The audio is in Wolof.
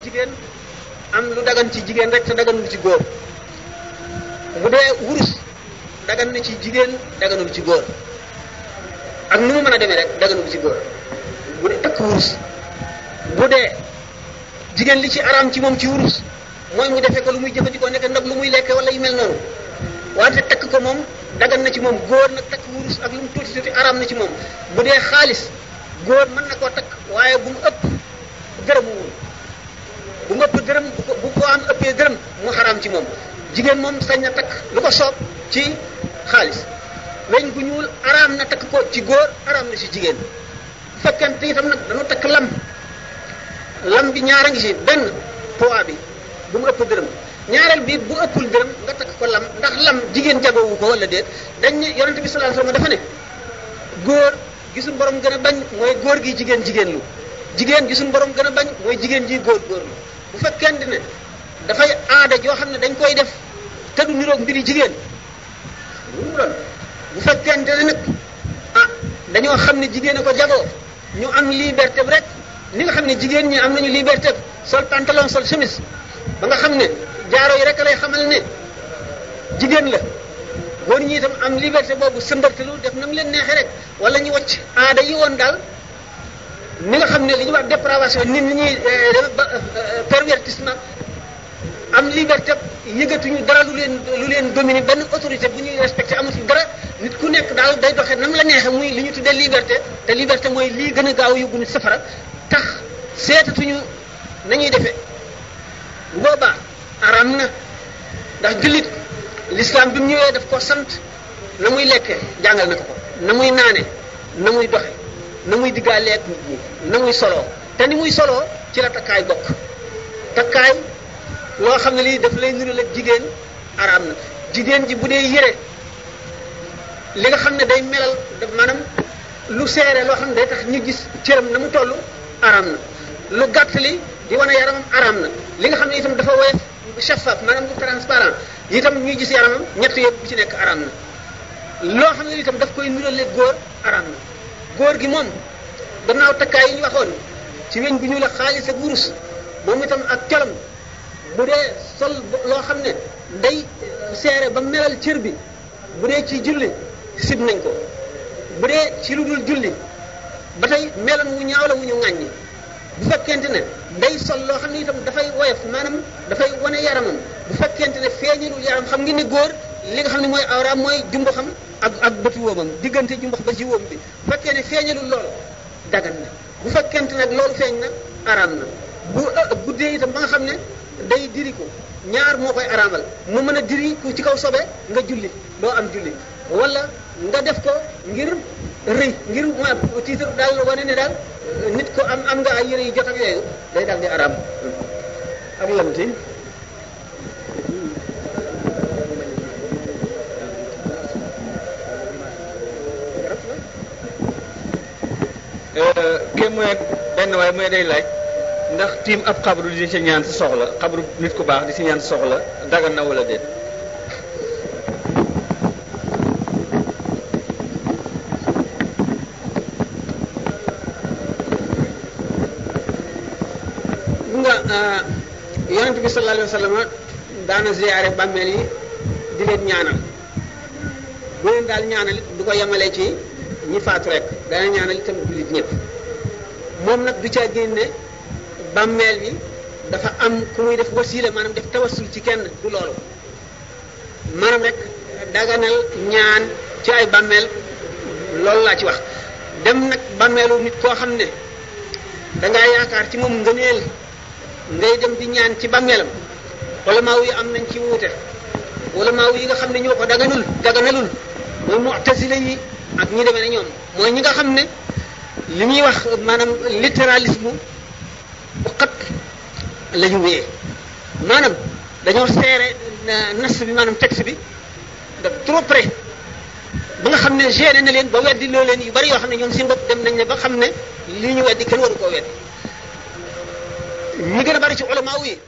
jigéen am lu dagan ci jigéen rek te daganul ci góor bu dee wurus dagan na ci jigéen daganul ci góor ak nu mu mën a demee rek daganul ci góor bu dee takk wurus bu dee jigéen li ci araam ci moom ci wurus mooy mu defee ko lu muy jëfandikoo nekk ndab lu muy lekke wala yu mel noonu wante takk ko moom dagan na ci moom góor nag takk wurus ak lu mu tuuti tuuti araam na ci moom bu dee xaalis góor mën na koo takk waaye bu mu ëpp dërëm bu mu ëpp dërëm bu ko am ëppee dërëm mu xaraam ci moom jigéen moom sañ na takk lu ko soob ci xaalis weñ gu ñuul araam na takk ko ci góor araam na ci jigéen bu fekkente itam nag dañu takk lam bi ñaara ngi ci benn poids bi bu mu ëpp dërëm ñaareel bi bu ëppul dërëm nga takk ko lam ndax lam jigéen jagoowu ko wala déet dañ ne yonente bi sallallahu alayhi wasallam dafa ne góor gisul borom gën a bañ mooy góor gi jigéen lu jigéen gisul borom gën a bañ mooy jigéen ji góor lu bu fekkente ne dafay aada joo xam ne dañ koy def te du niroog mbiri jigéen bu fekkente ne nag dañoo xam ne jigéen a ko jagoo ñu am liberté bi rek ni nga xam ne jigéen ñi am nañu liberté sol pantalon sol chemise ba nga xam ne jaaro yi rek lay xamal ne jigéen la góor ñi itam am liberté boobu sëmbartalu def na mu leen neexee rek wala ñu wacc aada yi woon daal ni nga xam ne li ñuy wax dépravation nit ñi pervertissement am liberté yëgatuñu dara lu leen dominer benn autorité bu ñuy respecté amatuñ dara nit ku nekk daal day doxee nam la neexee muy li ñu tuddee liberté te liberté mooy lii gën a gaaw yóbbu nit safara tax seetatuñu nañuy defee bu boobaa araam na ndax jullit l'islam bi mu ñëwee daf ko sant na muy lekkee jàngal na ko na muy naane na muy doxe na muy diggaaleeg nit ñi na muy soloo te ni muy soloo ci la takkaay bokk takkaay loo xam ne lii daf lay niru la jigéen araam na jigéen ji bu dee yére li nga xam ne day melal maanaam lu seere loo xam ne day tax ñu gis cëram na mu toll araam na lu gàtt li di wane yaramam araam na li nga xam ne itam dafa woyof shafaf maanaam lu transparent itam ñuy gis yaramam ñett yëpp bu ci nekk araam na loo xam ne itam daf koy nurale góor araam na góor gi moom gannaaw takkaay yi ñu waxoon ci weñ gu ñu la xaalis ak wurus moom itam ak colam bu dee sol loo xam ne day seere ba melal cër bi bu dee ci julli sib nañ ko bu dee ci lu dul julli ba tey melan wu ñaaw la wu ñu ŋàññi bu fekkente ne day sol loo xam ne itam dafay woyof maanaam dafay wane yaramam bu fekkente ne feeñalul yaram xam nga ne góor li nga xam ne mooy awraam mooy jumbo xam ak bëti woomam diggante jumbox ba ci woom bi bu fekkee ne feeñalul loolu dagan na bu fekkente nag loolu feeñ na araam na bu guddee itam ba nga xam ne day diri ko ñaar moo koy araamal mu mën a diri ku ci kaw sobe nga julli doo am julli wala nga def ko ngir rëy ngir ma titre daal wane ne daal nit ko am nga ay yére yu jot ak yooyu day daal di araam ak lamti kii mooy benn waaye mooy day laaj ndax tiim ab xabru di ci ñaan si soxla xabru nit ku baax di si ñaan si soxla dagan na wala déet. yonent bi sallallahu alayhi wa sallam daana ziyaare bàmmeel yi di leen ñaanal bu leen daal ñaanal it du ko yemale ci ñi faatu rek dana ñaanal itam jullit ñëpp moom nag du caa génne bàmmeel bi dafa am ku muy def wasiila maanaam def tawassul ci kenn du loolu maanaam rek daganal ñaan ci ay bàmmeel loolu laa ci wax dem nag bàmmeelu nit koo xam ne dangaa yaakaar ci moom ngëneel ngay dem di ñaan ci bàmmeelam ulamaaw yi am nañ ci wuute ulamaaw yi nga xam ne ñoo ko daganalul mooy mu'tazila yi ak ñi demee ne ñoom mooy ñi nga xam ne li ñuy wax maanaam littéralisme bu xat la ñu wéyee maanaam dañoo seere nas bi maanaam texte bi de trop près ba nga xam ne gêné na leen ba weddi loo leen yu bari yoo xam ne ñoom seen bopp dem nañ ne ba xam ne li ñu weddi kenn waru koo weddi ñi gën a bari ci ulamaaw yi